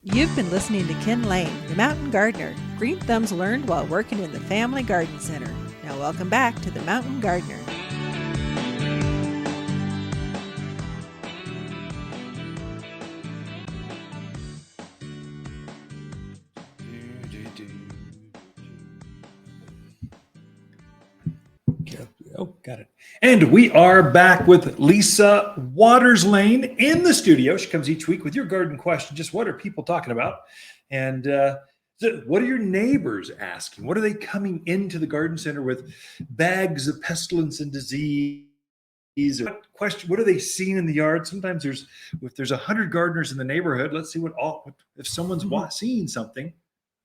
You've been listening to Ken Lain, the Mountain Gardener. Green thumbs learned while working in the Family Garden Center. Now welcome back to the Mountain Gardener. Oh, got it. And we are back with Lisa Waters Lane in the studio. She comes each week with your garden question. Just what are people talking about? And what are your neighbors asking? What are they coming into the garden center with bags of pestilence and disease? What are they seeing in the yard? Sometimes if there's 100 gardeners in the neighborhood, let's see if someone's seeing something,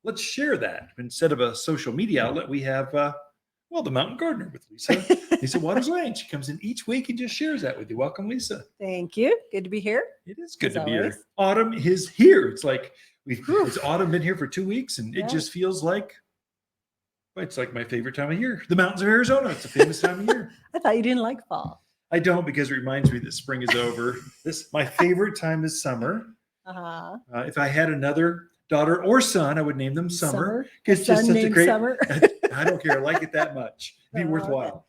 let's share that. Instead of a social media outlet, we have the Mountain Gardener with Lisa Waters Lane. She comes in each week and just shares that with you. Welcome, Lisa. Thank you. Good to be here. It is good to be here. Autumn is here. It's like it's autumn been here for 2 weeks, and it just feels like it's like my favorite time of year. The mountains of Arizona. It's a famous time of year. I thought you didn't like fall. I don't, because it reminds me that spring is over. My favorite time is summer. If I had another daughter or son, I would name them Summer. Because just such a great Summer. I don't care. I like it that much. It'd be worthwhile. Okay.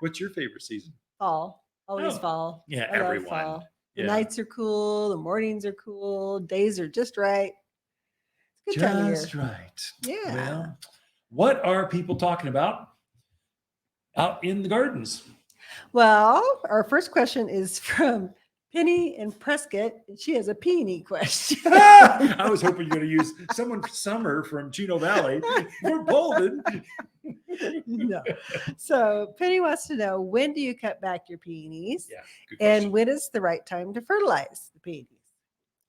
What's your favorite season? Fall. Always fall. Yeah, everyone. Fall. The nights are cool. The mornings are cool. Days are just right. It's a good time of year. Just right. Yeah. Well, what are people talking about out in the gardens? Well, our first question is from Penny in Prescott. She has a peony question. I was hoping you were going to use someone Summer from Chino Valley. We're Bolden. No. So Penny wants to know, when do you cut back your peonies? Yeah, good question. And when is the right time to fertilize the peonies?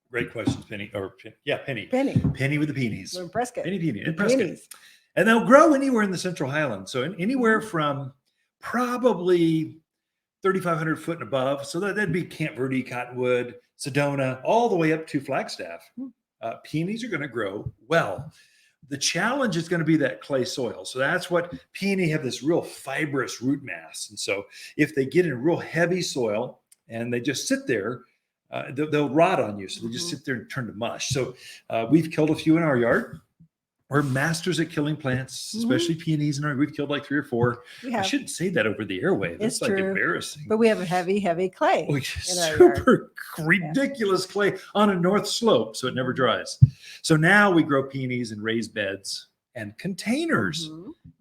Great questions, Penny. Penny. Penny with the peonies. We're in Prescott. Penny in Prescott. Peonies. And they'll grow anywhere in the Central Highlands. So anywhere from probably 3,500 foot and above. So that'd be Camp Verde, Cottonwood, Sedona, all the way up to Flagstaff. Peonies are going to grow well. The challenge is going to be that clay soil. So that's what peony have, this real fibrous root mass. And so if they get in real heavy soil and they just sit there, they'll rot on you. So they just sit there and turn to mush. So we've killed a few in our yard. We're masters at killing plants, especially peonies. And we've killed like 3 or 4. I shouldn't say that over the airwave. It's like embarrassing. But we have a heavy clay. Super ridiculous clay on a north slope, so it never dries. So now we grow peonies in raised beds and containers.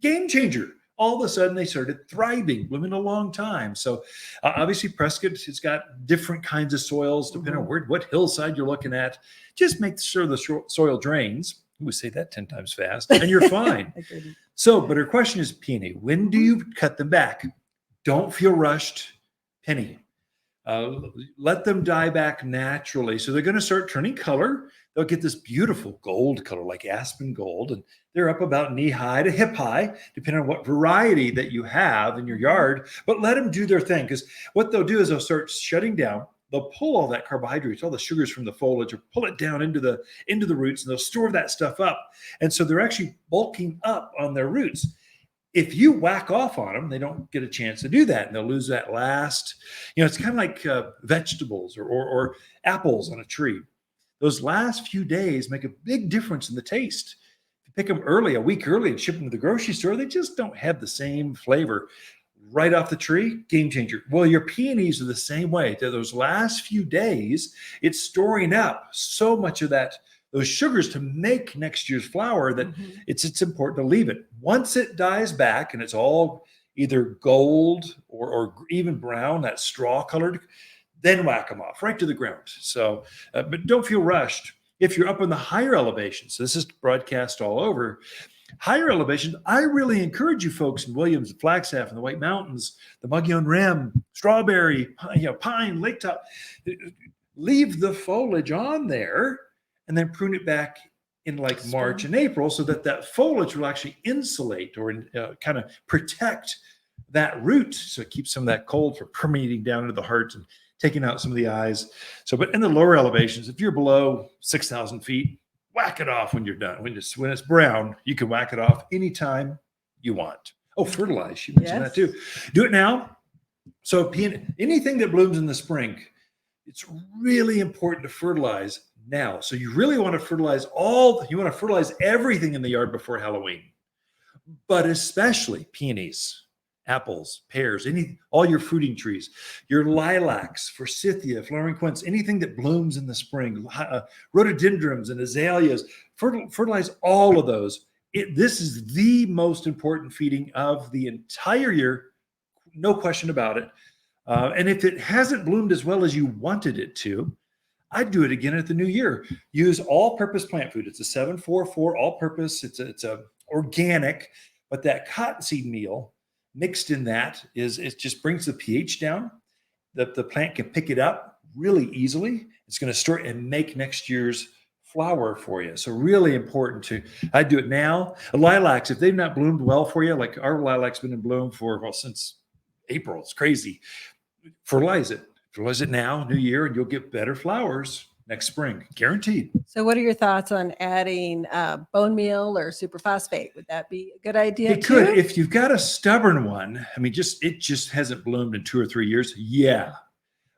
Game changer. All of a sudden, they started thriving, blooming a long time. So obviously, Prescott, it's got different kinds of soils depending on what hillside you're looking at. Just make sure the soil drains. We say that 10 times fast, and you're fine. So, but her question is, Peony, when do you cut them back? Don't feel rushed, Penny. Let them die back naturally. So they're going to start turning color. They'll get this beautiful gold color, like aspen gold, and they're up about knee high to hip high, depending on what variety that you have in your yard. But let them do their thing, because what they'll do is they'll start shutting down. They'll pull all that carbohydrates, all the sugars from the foliage, or pull it down into the roots, and they'll store that stuff up. And so they're actually bulking up on their roots. If you whack off on them, they don't get a chance to do that, and they'll lose that last. It's kind of like vegetables or apples on a tree. Those last few days make a big difference in the taste. If you pick them early, a week early, and ship them to the grocery store, they just don't have the same flavor. Right off the tree, game changer. Well, your peonies are the same way. Those last few days, it's storing up so much of those sugars to make next year's flower that it's important to leave it. Once it dies back and it's all either gold or even brown, that straw colored, then whack them off right to the ground. So, but don't feel rushed. If you're up in the higher elevations, so this is broadcast all over. Higher elevations, I really encourage you folks in Williams, Flagstaff, and the White Mountains, the Mogollon Rim, Strawberry, Pine, Lake Top, leave the foliage on there and then prune it back in like March and April, so that foliage will actually insulate or kind of protect that root. So it keeps some of that cold from permeating down into the heart and taking out some of the eyes. So, but in the lower elevations, if you're below 6,000 feet, whack it off when you're done. When it's brown, you can whack it off anytime you want. Oh, fertilize. You mentioned that too. Do it now. So anything that blooms in the spring, it's really important to fertilize now. So you really want to fertilize everything in the yard before Halloween, but especially peonies, apples, pears, all your fruiting trees, your lilacs, forsythia, flowering quince, anything that blooms in the spring, rhododendrons and azaleas, fertilize all of those. This is the most important feeding of the entire year, no question about it. And if it hasn't bloomed as well as you wanted it to, I'd do it again at the new year. Use all-purpose plant food. It's a 744 all-purpose. It's a organic, but that cottonseed meal mixed in that it just brings the pH down. The plant can pick it up really easily. It's going to store and make next year's flower for you. So really important I do it now. Lilacs, if they've not bloomed well for you, like our lilacs been in bloom since April. It's crazy. Fertilize it now, new year, and you'll get better flowers next spring, guaranteed. So what are your thoughts on adding bone meal or superphosphate? Would that be a good idea? It could, if you've got a stubborn one. I mean, it just hasn't bloomed in 2 or 3 years. Yeah.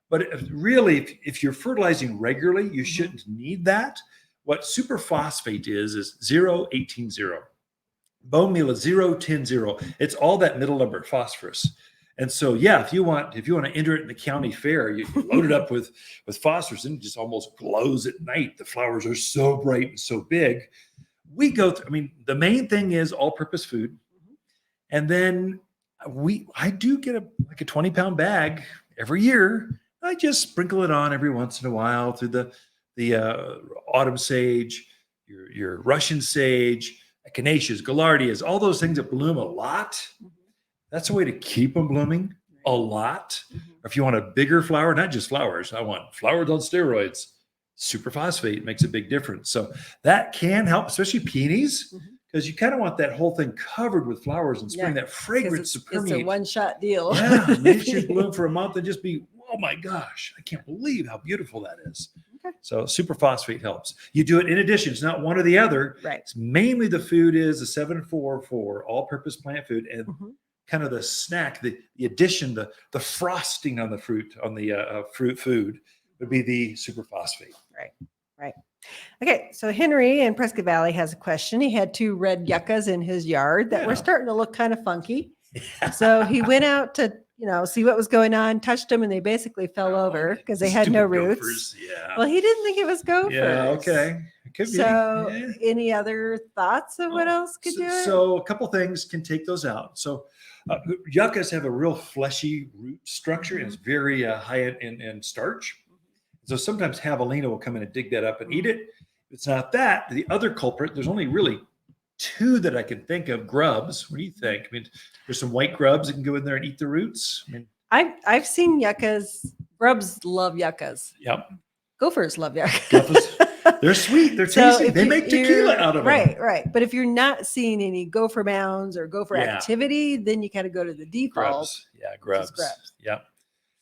But really, if you're fertilizing regularly, you shouldn't need that. What superphosphate is 0,18,0. Bone meal is 0,10,0. It's all that middle number, phosphorus. And so, yeah, if you want to enter it in the county fair, you load it up with phosphorus, and it just almost glows at night. The flowers are so bright and so big. We go through. I mean, the main thing is all-purpose food, and then I do get a 20-pound bag every year. I just sprinkle it on every once in a while through the autumn sage, your Russian sage, echinaceas, gaillardias, all those things that bloom a lot. That's a way to keep them blooming a lot. Or if you want a bigger flower, not just flowers, I want flowers on steroids. Superphosphate makes a big difference. So that can help, especially peonies, because you kind of want that whole thing covered with flowers in spring, that fragrance to permeate. It's a one-shot deal. Yeah, it should bloom for a month and just be, oh my gosh, I can't believe how beautiful that is. Okay. So superphosphate helps. You do it in addition. It's not one or the other. Right. It's mainly the food is a 744 all-purpose plant food, and kind of the snack, the addition, the frosting on the fruit, on the fruit food would be the superphosphate. Right. Okay, so Henry in Prescott Valley has a question. He had 2 red yuccas in his yard that were starting to look kind of funky. Yeah. So he went out to, see what was going on, touched them, and they basically fell over because they had no roots. Gophers. Yeah. Well, he didn't think it was gophers. Yeah, okay. It could be. So any other thoughts of what else could do it? So a couple things can take those out. So yuccas have a real fleshy root structure, and it's very high in starch. So sometimes javelina will come in and dig that up and eat it. If it's not that, the other culprit, there's only really 2 that I can think of. Grubs. What do you think? I mean, there's some white grubs that can go in there and eat the roots. I mean, I've seen yuccas. Grubs love yuccas. Yep. Gophers love yuccas. They're sweet. They're tasty. They make tequila out of them. Right. But if you're not seeing any gopher mounds or gopher activity, then you kind of go to the default. Grubs. Yeah, grubs. Yeah.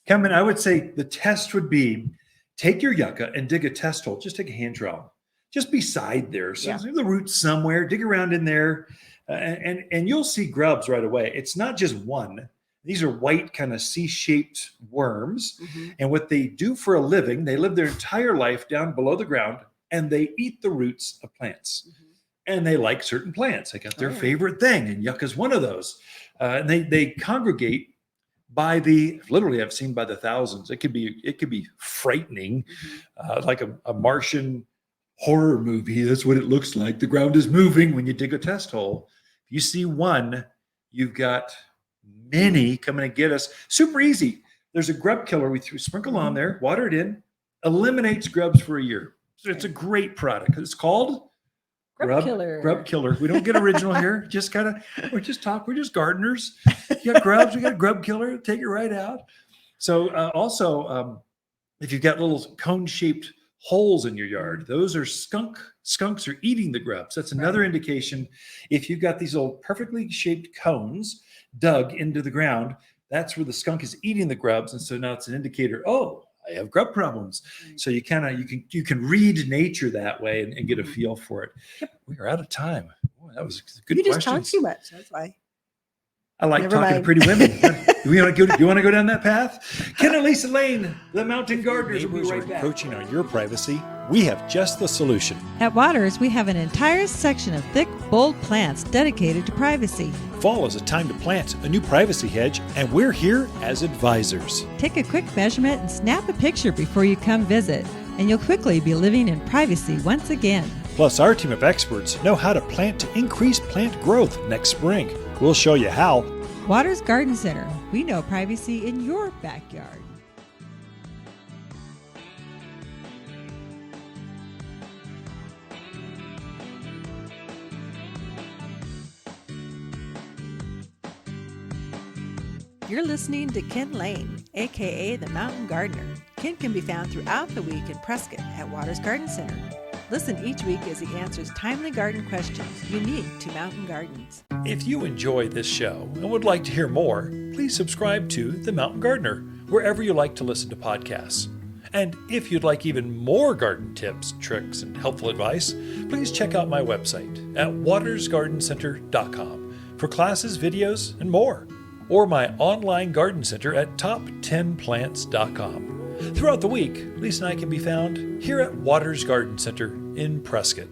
Kevin, I would say the test would be take your yucca and dig a test hole. Just take a hand trowel. Just beside there. So the roots somewhere. Dig around in there. And you'll see grubs right away. It's not just one. These are white kind of C-shaped worms. And what they do for a living, they live their entire life down below the ground, and they eat the roots of plants. And they like certain plants. They got their favorite thing, and yucca is one of those. And they congregate by literally I've seen by the thousands. It could be frightening, like a Martian horror movie. That's what it looks like. The ground is moving when you dig a test hole. If you see one, you've got many coming to get us. Super easy. There's a grub killer we sprinkle on there, water it in, eliminates grubs for a year. So it's a great product. It's called Grub Killer. Grub Killer. We don't get original here. Just we're just gardeners. You got grubs, we got a Grub Killer. Take it right out. So also, if you've got little cone-shaped holes in your yard, those are skunks are eating the grubs. That's another indication. If you've got these little perfectly shaped cones dug into the ground, that's where the skunk is eating the grubs. And so now it's an indicator, I have grub problems. So you can read nature that way and get a feel for it. Yep. We are out of time. That was a good question. You just talk too much. That's why. I like Never talking to mind. pretty women. Do you want to go down that path? Ken and Lain, the mountain gardeners, will be Neighbors are right back. encroaching on your privacy. We have just the solution. At Waters, we have an entire section of thick, bold plants dedicated to privacy. Fall is a time to plant a new privacy hedge, and we're here as advisors. Take a quick measurement and snap a picture before you come visit, and you'll quickly be living in privacy once again. Plus, our team of experts know how to plant to increase plant growth next spring. We'll show you how. Waters Garden Center. We know privacy in your backyard. You're listening to Ken Lain, aka the Mountain Gardener. Ken can be found throughout the week in Prescott at Waters Garden Center. Listen each week as he answers timely garden questions unique to mountain gardens. If you enjoy this show and would like to hear more, please subscribe to The Mountain Gardener, wherever you like to listen to podcasts. And if you'd like even more garden tips, tricks, and helpful advice, please check out my website at watersgardencenter.com for classes, videos, and more, or my online garden center at top10plants.com. Throughout the week, Lisa and I can be found here at Waters Garden Center in Prescott.